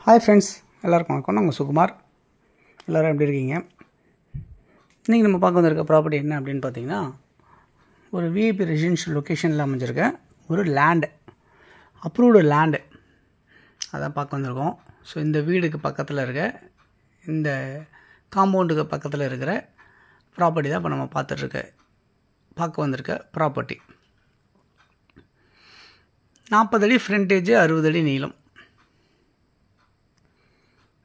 Hi friends, எல்லாருக்கும் வணக்கம். நாங்கள் சுகுமார். எல்லோரும் எப்படி இருக்கீங்க? இன்றைக்கி நம்ம பார்க்க வந்திருக்க ப்ராப்பர்ட்டி என்ன அப்படின்னு பார்த்தீங்கன்னா, ஒரு விஐபி ரெசிடென்ஷியல் லொக்கேஷனில் அமைஞ்சிருக்க ஒரு லேண்டு, அப்ரூவ்டு லேண்டு அதான் பார்க்க வந்திருக்கோம். ஸோ இந்த வீடுக்கு பக்கத்தில் இருக்க, இந்த காம்பவுண்டுக்கு பக்கத்தில் இருக்கிற ப்ராப்பர்ட்டி தான் இப்போ நம்ம பார்க்க வந்திருக்க ப்ராப்பர்ட்டி. 40 அடி ஃப்ரண்டேஜ், 60 அடி நீளம்.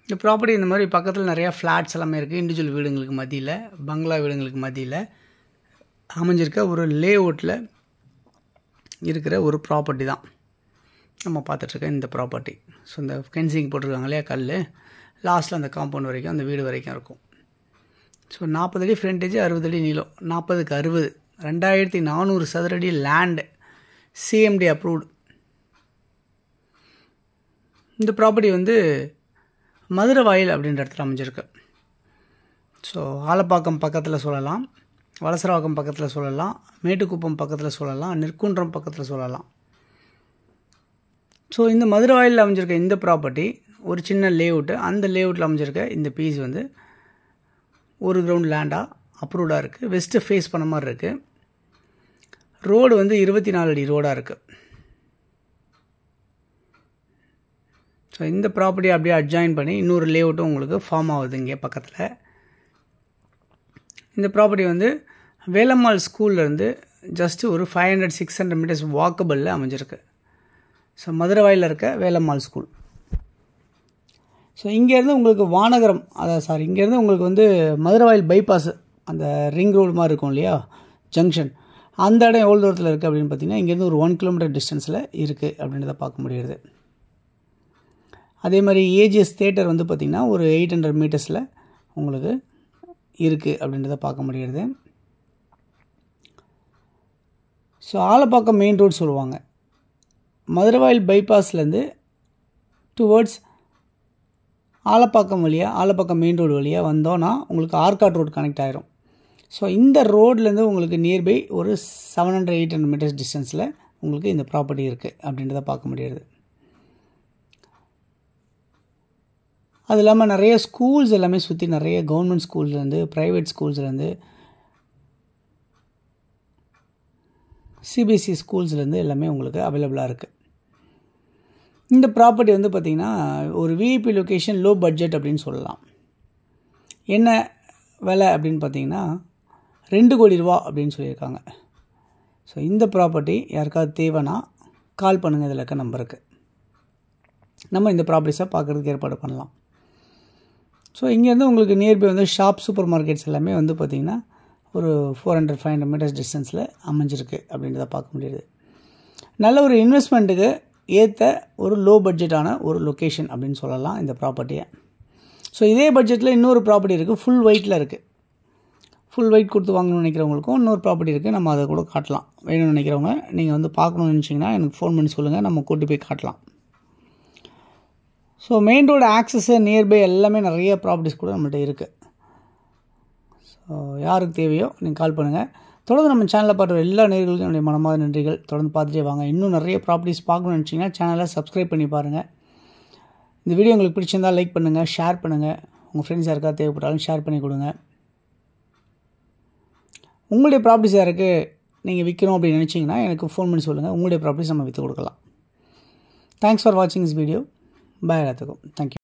இந்த ப்ராப்பர்ட்டி இந்த மாதிரி பக்கத்தில் நிறையா ஃப்ளாட்ஸ் எல்லாமே இருக்குது. இண்டிவிஜுவல் வீடுங்களுக்கு மத்தியில், பங்களா வீடுங்களுக்கு மத்தியில் அமைஞ்சிருக்க ஒரு லேஅவுட்டில் இருக்கிற ஒரு ப்ராப்பர்ட்டி தான் நம்ம பார்த்துட்ருக்க இந்த ப்ராப்பர்ட்டி. ஸோ இந்த ஃபென்சிங் போட்டிருக்காங்க இல்லையா, கல் லாஸ்ட்டில் அந்த காம்பவுண்ட் வரைக்கும், அந்த வீடு வரைக்கும் இருக்கும். ஸோ 40 அடி ஃப்ரண்டேஜ், 60 அடி நீளம், 40க்கு 60, 2400 சதுரடி லேண்டு, சிஎம்டி அப்ரூவ்டு. இந்த ப்ராப்பர்ட்டி வந்து மதுரவாயில் அப்படின்ற இடத்துல அமைஞ்சிருக்கு. ஸோ ஆலப்பாக்கம் பக்கத்தில் சொல்லலாம், வலசரவாக்கம் பக்கத்தில் சொல்லலாம், மேட்டுக்குப்பம் பக்கத்தில் சொல்லலாம், நெற்குன்றம் பக்கத்தில் சொல்லலாம். ஸோ இந்த மதுரவாயில் அமைஞ்சிருக்க இந்த ப்ராப்பர்ட்டி ஒரு சின்ன லேஅவுட்டு. அந்த லேஅவுட்டில் அமைஞ்சிருக்க இந்த பீஸ் வந்து ஒரு கிரவுண்ட் லேண்டாக அப்ரூவ்டாக இருக்குது. வெஸ்ட்டு ஃபேஸ் பண்ண மாதிரி இருக்குது. ரோடு வந்து 24 அடி ரோடாக இருக்குது. ஸோ இந்த ப்ராப்பர்ட்டி அப்படியே அட்ஜாயின் பண்ணி இன்னொரு லேஅவுட்டும் உங்களுக்கு ஃபார்ம் ஆகுது இங்கே பக்கத்தில். இந்த ப்ராப்பர்ட்டி வந்து வேலம்மாள் ஸ்கூல்லேருந்து ஜஸ்ட்டு ஒரு 500-600 மீட்டர்ஸ் வாக்கபிளில் அமைஞ்சிருக்கு. ஸோ மதுரவாயில் இருக்க வேலம்மாள் ஸ்கூல். ஸோ இங்கேருந்து உங்களுக்கு வானகரம், இங்கேருந்து உங்களுக்கு வந்து மதுரவாயில் பைபாஸ், அந்த ரிங் ரோடு மாதிரி இருக்கும் இல்லையா, ஜங்ஷன், அந்த இடம் எவ்வளோ தூரத்தில் இருக்குது அப்படின்னு பார்த்தீங்கன்னா, இங்கேருந்து ஒரு 1 கிலோமீட்டர் டிஸ்டன்ஸில் இருக்குது அப்படின்றத பார்க்க முடியுது. அதே மாதிரி ஏஜிஎஸ் தேட்டர் வந்து பார்த்திங்கன்னா ஒரு 800 மீட்டர்ஸில் உங்களுக்கு இருக்குது அப்படின்றத பார்க்க முடியுது. ஸோ ஆலப்பாக்கம் மெயின் ரோடு சொல்லுவாங்க. மதுரவாயில் பைபாஸ்லேருந்து டுவர்ட்ஸ் ஆலப்பாக்கம் வழியாக, ஆலப்பாக்கம் மெயின் ரோடு வழியாக வந்தோன்னா உங்களுக்கு ஆர்காட் ரோடு கனெக்ட் ஆகிரும். ஸோ இந்த ரோட்லேருந்து உங்களுக்கு நியர்பை ஒரு 700-800 மீட்டர்ஸ் டிஸ்டன்ஸில் உங்களுக்கு இந்த ப்ராப்பர்ட்டி இருக்குது அப்படின்றத பார்க்க முடியுது. அது இல்லாமல் நிறைய ஸ்கூல்ஸ் எல்லாமே சுற்றி, நிறைய கவர்மெண்ட் ஸ்கூல்ஸ்லேருந்து, ப்ரைவேட் ஸ்கூல்ஸ்லேருந்து, சிபிஎஸ்சி ஸ்கூல்ஸ்லேருந்து எல்லாமே உங்களுக்கு அவைலபிளாக இருக்குது. இந்த ப்ராப்பர்ட்டி வந்து பார்த்திங்கன்னா ஒரு விஐபி லொக்கேஷன், லோ பட்ஜெட் அப்படின்னு சொல்லலாம். என்ன விலை அப்படின்னு பார்த்தீங்கன்னா 2 கோடி ரூபா அப்படின்னு சொல்லியிருக்காங்க. ஸோ இந்த ப்ராப்பர்ட்டி யாருக்காவது தேவைன்னா கால் பண்ணுங்கள், இதில் இருக்க நம்பருக்கு. நம்ம இந்த ப்ராப்பர்ட்டிஸை பார்க்குறதுக்கு ஏற்பாடு பண்ணலாம். ஸோ இங்கேருந்து உங்களுக்கு நியர்பை வந்து ஷாப், சூப்பர் மார்க்கெட்ஸ் எல்லாமே வந்து பார்த்திங்கன்னா ஒரு 400-500 மீட்டர்ஸ் டிஸ்டன்ஸில் அமைஞ்சிருக்கு அப்படின்றத பார்க்க முடியுது. நல்ல ஒரு இன்வெஸ்ட்மெண்ட்டுக்கு ஏற்ற ஒரு லோ பட்ஜெட்டான ஒரு லொக்கேஷன் அப்படின்னு சொல்லலாம் இந்த ப்ராப்பர்ட்டியை. ஸோ இதே பட்ஜெட்டில் இன்னொரு ப்ராப்பர்ட்டி இருக்குது, ஃபுல் ஒயிட்டில் இருக்குது. ஃபுல் ஒயிட் கொடுத்து வாங்கணும்னு நினைக்கிறவங்களுக்கும் இன்னொரு ப்ராப்பர்ட்டி இருக்குது, நம்ம அதை கூட காட்டலாம். வேணும்னு நினைக்கிறவங்க நீங்கள் வந்து பார்க்கணுன்னு நினச்சிங்கன்னா எனக்கு ஃபோன் பண்ணி சொல்லுங்கள், நம்ம கூட்டி போய் காட்டலாம். So main road Access, nearby எல்லாமே நிறைய ப்ராப்பர்ட்டிஸ் கூட நம்மள்கிட்ட இருக்குது. ஸோ யாருக்கு தேவையோ நீங்கள் கால் பண்ணுங்கள். தொடர்ந்து நம்ம சேனலில் பார்க்குற எல்லா நேயர்களுக்கும் என்னுடைய மனமார்ந்த நன்றிகள். தொடர்ந்து பார்த்துட்டே வாங்க. இன்னும் நிறைய ப்ராப்பர்ட்டிஸ் பார்க்கணும்னு நினச்சிங்கன்னா சேனலை சப்ஸ்கிரைப் பண்ணி பாருங்கள். இந்த வீடியோ உங்களுக்கு பிடிச்சிருந்தால் லைக் பண்ணுங்கள், ஷேர் பண்ணுங்கள். உங்கள் ஃப்ரெண்ட்ஸ் யாருக்காவது தேவைப்பட்டாலும் ஷேர் பண்ணி கொடுங்க. உங்களுடைய ப்ராப்பர்ட்டிஸ் யாருக்கு நீங்கள் விற்கணும் அப்படின்னு நினச்சிங்கன்னா எனக்கு ஃபோன் பண்ணி சொல்லுங்கள். உங்களுடைய ப்ராப்பர்ட்டிஸ் நம்ம விற்று கொடுக்கலாம். தேங்க்ஸ் ஃபார் வாட்சிங் திஸ் வீடியோ. பாய் எல்லாத்துக்கும். தேங்க்யூ.